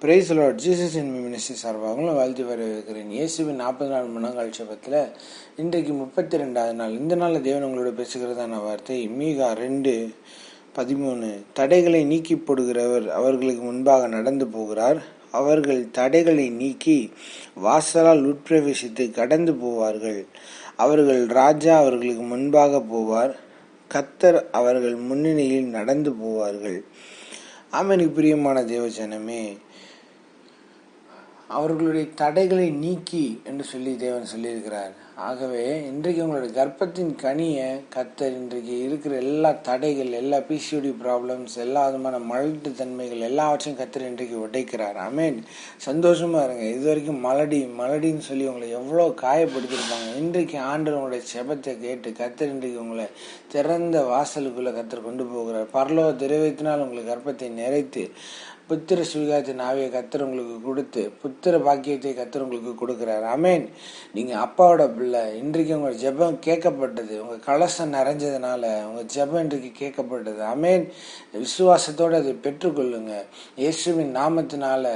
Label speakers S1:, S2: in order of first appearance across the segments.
S1: Price lord. Jesus இன் ministry சார்பாகவும் வாழ்த்து வரவேற்கிறேன். இயேசுவின் 44 மணங்கால் ஜெபத்தில் இன்றைக்கு 32வது நாள். இந்த நாளில் தேவன் உங்களோட பேசுகிறதான வார்த்தை மீகா 2:13. தடைகளை நீக்கி போடுகிறவர் அவர்களுக்கு முன்பாக நடந்து போகிறார். அவர்கள் தடைகளை நீக்கி வாசலால் உட்பிரவேசித்து கடந்து போவார்கள். அவர்கள் ராஜா அவர்களுக்கு முன்பாக போவார். கர்த்தர் அவர்கள் முன்னணியில் நடந்து போவார்கள். ஆமென். பிரியமான தேவஜனமே, அவர்களுடைய தடைகளை நீக்கி என்று சொல்லி தேவன் சொல்லியிருக்கிறார். ஆகவே இன்றைக்கு உங்களுடைய கர்ப்பத்தின் கனியை கர்த்தர் இன்றைக்கு இருக்கிற எல்லா தடைகள், எல்லா பிசிஓடி ப்ராப்ளம்ஸ், எல்லா விதமான மலட்டு தன்மைகள் எல்லாவற்றையும் கர்த்தர் இன்றைக்கு உடைக்கிறார். ஆமென். சந்தோஷமா இருங்க. இது வரைக்கும் மலடின்னு சொல்லி உங்களை எவ்வளோ காயப்படுத்திருப்பாங்க. இன்றைக்கு ஆண்டவர் உங்களுடைய செபத்தை கேட்டு கர்த்தர் இன்றைக்கு உங்களை திறந்த வாசலுக்குள்ள கர்த்தர் கொண்டு போகிறார். பரலோக திரவியத்தினால் உங்களுக்கு கர்ப்பத்தை நிறைத்து புத்திர சுவிகாரத்தின் ஆவியை கர்த்தர் உங்களுக்கு கொடுத்து புத்திர பாக்கியத்தை கர்த்தர் உங்களுக்கு கொடுக்கிறார். ஆமென். நீங்க அப்பாவோட பிள்ளை. இன்றைக்கு உங்க ஜெபம் கேட்கப்பட்டது. உங்க கலசம் நிறைஞ்சதுனால உங்க ஜெபம் இன்றைக்கு கேட்கப்பட்டது. ஆமென். விசுவாசத்தோடு அதை பெற்றுக்கொள்ளுங்க. இயேசுவின் நாமத்தினால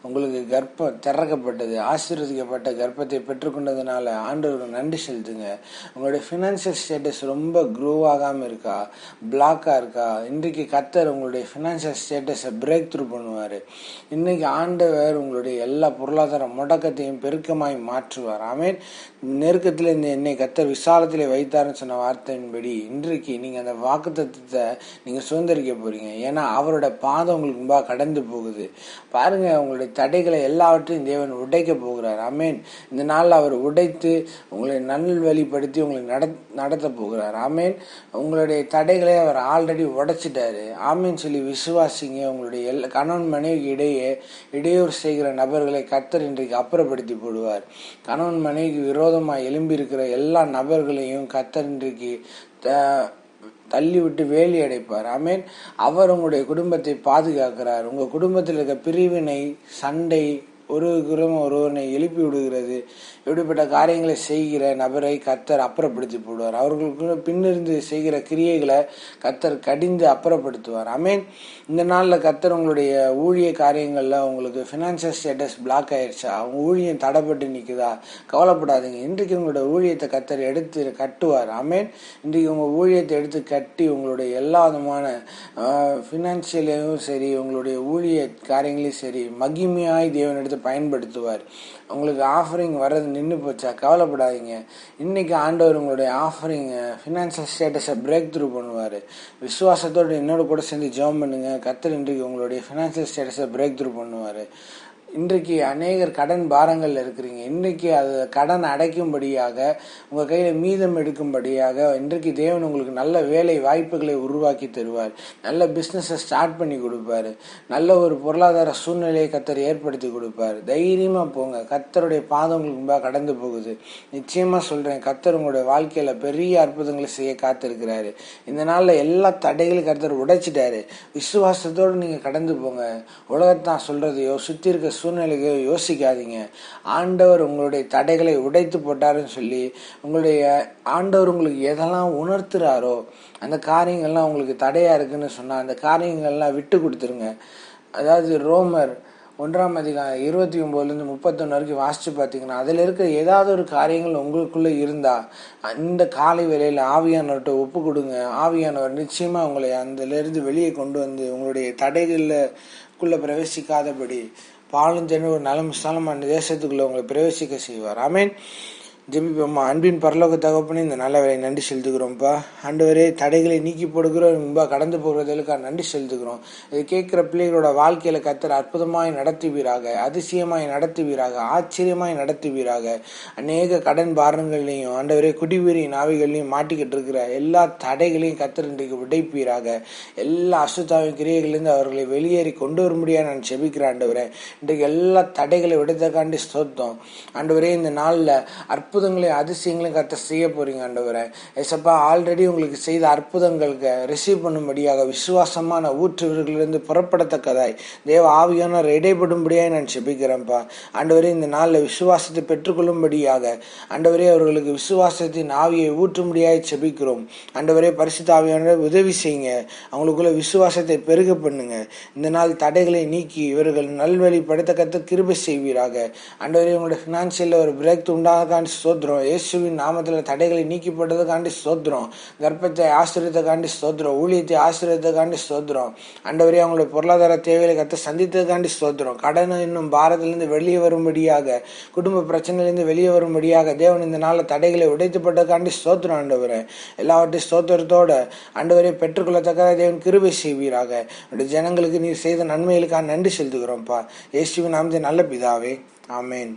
S1: உங்களுக்கு கர்ப்பம் திறக்கப்பட்டது. ஆசீர்வதிக்கப்பட்ட கர்ப்பத்தை பெற்றுக்கொண்டதுனால ஆண்டவருக்கு நன்றி செலுத்துங்க. உங்களுடைய ஃபினான்சியல் ஸ்டேட்டஸ் ரொம்ப க்ரோ ஆகாம இருக்கா, பிளாக்கா இருக்கா? இன்றைக்கு கர்த்தர் உங்களுடைய ஃபினான்சியல் ஸ்டேட்டஸை பிரேக் த்ரூ பண்ணுவாரு. இன்னைக்கு ஆண்டவர் உங்களுடைய எல்லா பொருளாதார முடக்கத்தையும் பெருக்கமாய் மாற்றுவார். ஆமென். நெருக்கத்தில் இந்த என்னை கர்த்தர் விசாலத்திலே வைத்தார்னு சொன்ன வார்த்தையின்படி இன்றைக்கு நீங்க அந்த வாக்குத்தத்தத்தை நீங்க சுதந்திரிக்க போறீங்க. ஏன்னா அவரோட பாதம் உங்களுக்கு முன்பாக கடந்து போகுது. பாருங்க, உங்களுடைய தடைகளை எல்லாவற்றையும் தேவன் உடைக்க போகிறார். ஆமென். இந்த நாள் அவர் உடைத்து உங்களை நல்வழிப்படுத்தி உங்களை நடத்த போகிறார். ஆமென். உங்களுடைய தடைகளை அவர் ஆல்ரெடி உடைச்சிட்டாரு. ஆமென் சொல்லி விசுவாசிங்க. உங்களுடைய கணவன் மனைவி இடையூறு செய்கிற நபர்களை கர்த்தர் இன்றைக்கு அப்புறப்படுத்தி போடுவார். கணவன் மனைவிக்கு விரோதமாக எழும்பி இருக்கிற எல்லா நபர்களையும் கர்த்தர் இன்றைக்கு தள்ளிவிட்டு வேலி அடைப்பார். ஆமென். அவர் உங்களுடைய குடும்பத்தை பாதுகாக்கிறார். உங்க குடும்பத்தில் இருக்க பிரிவினை, சண்டை, ஒருவனை எழுப்பி விடுகிறது, இப்படிப்பட்ட காரியங்களை செய்கிற நபரை கர்த்தர் அப்புறப்படுத்தி போடுவார். அவர்களுக்கு பின்னிருந்து செய்கிற கிரியைகளை கர்த்தர் கடிந்து அப்புறப்படுத்துவார். ஆமென். இந்த நாளில் கர்த்தர் உங்களுடைய ஊழிய காரியங்கள்ல உங்களுக்கு ஃபினான்சியல் ஸ்டேட்டஸ் பிளாக் ஆயிடுச்சா, உங்க ஊழியம் தடைப்பட்டு நிற்குதா, கவலைப்படாதீங்க. இன்றைக்கு உங்களுடைய ஊழியத்தை கர்த்தர் எடுத்து கட்டுவார். ஆமென். இன்றைக்கு உங்க ஊழியத்தை எடுத்து கட்டி உங்களுடைய எல்லா விதமான ஃபினான்சியலையும் சரி, உங்களுடைய ஊழிய காரியங்களையும் சரி மகிமையாய் தேவன் எடுத்து பயன்படுத்துவார். உங்களுக்கு ஆஃபரிங் வர்றது நின்று போச்சா, கவலைப்படாதீங்க. இன்னைக்கு ஆண்டவர் உங்களுடைய ஆஃபரிங் ஃபினான்சியல் ஸ்டேட்டஸை பிரேக் த்ரூ பண்ணுவார். விசுவாசத்தோடு என்னோட கூட சேர்ந்து ஜெபம் பண்ணுங்க. கர்த்தர் இன்றைக்கு உங்களுடைய ஃபினான்சியல் ஸ்டேட்டஸை பிரேக் த்ரூ பண்ணுவார். இன்றைக்கு அநேகர் கடன் பாரங்கள் இருக்கிறீங்க. இன்றைக்கு அது கடன் அடைக்கும்படியாக உங்கள் கையில் மீதம் எடுக்கும்படியாக இன்றைக்கு தேவன் உங்களுக்கு நல்ல வேலை வாய்ப்புகளை உருவாக்கி தருவார். நல்ல பிஸ்னஸை ஸ்டார்ட் பண்ணி கொடுப்பாரு. நல்ல ஒரு பொருளாதார சூழ்நிலையை கர்த்தர் ஏற்படுத்தி கொடுப்பார். தைரியமாக போங்க. கர்த்தருடைய பாதம் உங்களுக்கு முன்பாக கடந்து போகுது. நிச்சயமாக சொல்கிறேன், கர்த்தர் உங்களுடைய வாழ்க்கையில் பெரிய அற்புதங்களை செய்ய காத்திருக்கிறாரு. இந்த நாளில் எல்லா தடைகளையும் கர்த்தர் உடைச்சிட்டாரு. விசுவாசத்தோடு நீங்கள் கடந்து போங்க. உலகத்தான் சொல்கிறதையோ சுற்றி இருக்க சூழ்நிலையோ யோசிக்காதீங்க. ஆண்டவர் உங்களுடைய தடைகளை உடைத்து போட்டாருன்னு சொல்லி உங்களுடைய ஆண்டவர் உங்களுக்கு எதெல்லாம் உணர்த்துறாரோ அந்த காரியங்கள்லாம் உங்களுக்கு தடையா இருக்குன்னு சொன்னா அந்த காரியங்கள்லாம் விட்டு கொடுத்துருங்க. அதாவது ரோமர் 1:29-31 வரைக்கும் வாசிச்சு பார்த்தீங்கன்னா அதில் இருக்க ஏதாவது ஒரு காரியங்கள் உங்களுக்குள்ள இருந்தா இந்த காலை வேளையில் ஆவியானவர்கிட்ட ஒப்பு கொடுங்க. ஆவியானவர் நிச்சயமா உங்களை அதிலிருந்து வெளியே கொண்டு வந்து உங்களுடைய தடைகளுக்குள்ள பிரவேசிக்காதபடி பாலும் தேனும் ஒரு நலம் விசாலமான தேசத்துக்குள்ள உங்களை பிரவேசிக்க செய்வார். ஆமென். ஜெபிப்போம்மா. அன்பின் பரலோக தகப்பனே, இந்த நல்ல வேலை நன்றி செலுத்துகிறோம்ப்பா. ஆண்டவரே, தடைகளை நீக்கி போடுகிறோம், முன்பா கடந்து போகிறதுக்காக நன்றி செலுத்துகிறோம். இது கேட்கிற பிள்ளைகளோட வாழ்க்கையில கர்த்தர் அற்புதமாய் நடத்துவீராக, அதிசயமாய் நடத்துவீராக, ஆச்சரியமாய் நடத்துவீராக. அநேக கடன் பாரங்கள்லையும் ஆண்டவரே குடிவீரின் ஆவிகள்லையும் மாட்டிக்கிட்டு இருக்கிற எல்லா தடைகளையும் கர்த்தர் இன்றைக்கு உடைப்பீராக. எல்லா அசுத்தாவின் கிரியைகளிலிருந்து அவர்களை வெளியேறி கொண்டு வர முடியாது நான் செபிக்கிறேன். ஆண்டவரே, இன்றைக்கு எல்லா தடைகளை விடுதற்காண்டி ஸ்தோத்திரம். ஆண்டவரே, இந்த நாளில் அற்புதம் அற்புதங்களையும் அதிசயங்களையும் கர்த்தர் செய்ய போறீங்க ஆண்டவரே. ஏசப்பா, ஆல்ரெடி உங்களுக்கு செய்த அற்புதங்களுக்கு ரிசீவ் பண்ணும்படியாக விசுவாசமான ஊற்றுவர்களிலிருந்து புறப்படத்தக்கதாய் தேவ ஆவியானவர் இடைப்படும்படியாக நான் செபிக்கிறேன்ப்பா. ஆண்டவரே, இந்த நாளில் விசுவாசத்தை பெற்றுக்கொள்ளும்படியாக ஆண்டவரே அவர்களுக்கு விசுவாசத்தின் ஆவியை ஊற்றும்படியாக செபிக்கிறோம். ஆண்டவரே, பரிசுத்த ஆவியானவர் உதவி செய்யுங்க, அவங்களுக்குள்ள விசுவாசத்தை பெருக பண்ணுங்க. இந்த நாள் தடைகளை நீக்கி இவர்கள் நல்வழிப்படுத்த கர்த்தர் கிருபை செய்வீராக. ஆண்டவரே, உங்களுடைய ஃபினான்சியலில் ஒரு பிரேக் உண்டாகாண்டி ஸ்தோத்திரம். இயேசுவின் நாமத்தில் தடைகளை நீக்கிப்பட்டதுக்காண்டி ஸ்தோத்திரம். கர்ப்பத்தை ஆசீர்வதித்ததுக்காண்டி ஸ்தோத்திரம். ஊழியத்தை ஆசீர்வதித்ததுக்காண்டி ஸ்தோத்திரம். ஆண்டவரே, அவங்களுடைய பொருளாதார தேவைகளை கர்த்தர் சந்தித்ததுக்காண்டி ஸ்தோத்திரம். கடன் என்னும் பாரத்திலிருந்து வெளியே வரும்படியாக, குடும்ப பிரச்சனையிலிருந்து வெளியே வரும்படியாக தேவன் இந்த நாளில் தடைகளை உடைத்துப்பட்டதுக்காண்டி ஸ்தோத்திரம். ஆண்டவரே, எல்லாவற்றையும் ஸ்தோத்திரத்தோட ஆண்டவரை பெற்றுக்கொள்ளத்தக்க தேவன் கிருபை செய்வீராக. ஜனங்களுக்கு நீர் செய்த நன்மைகளுக்காக நன்றி செலுத்துகிறோம்ப்பா. இயேசுவின் நாமத்தில் நல்ல பிதாவே, ஆமேன்.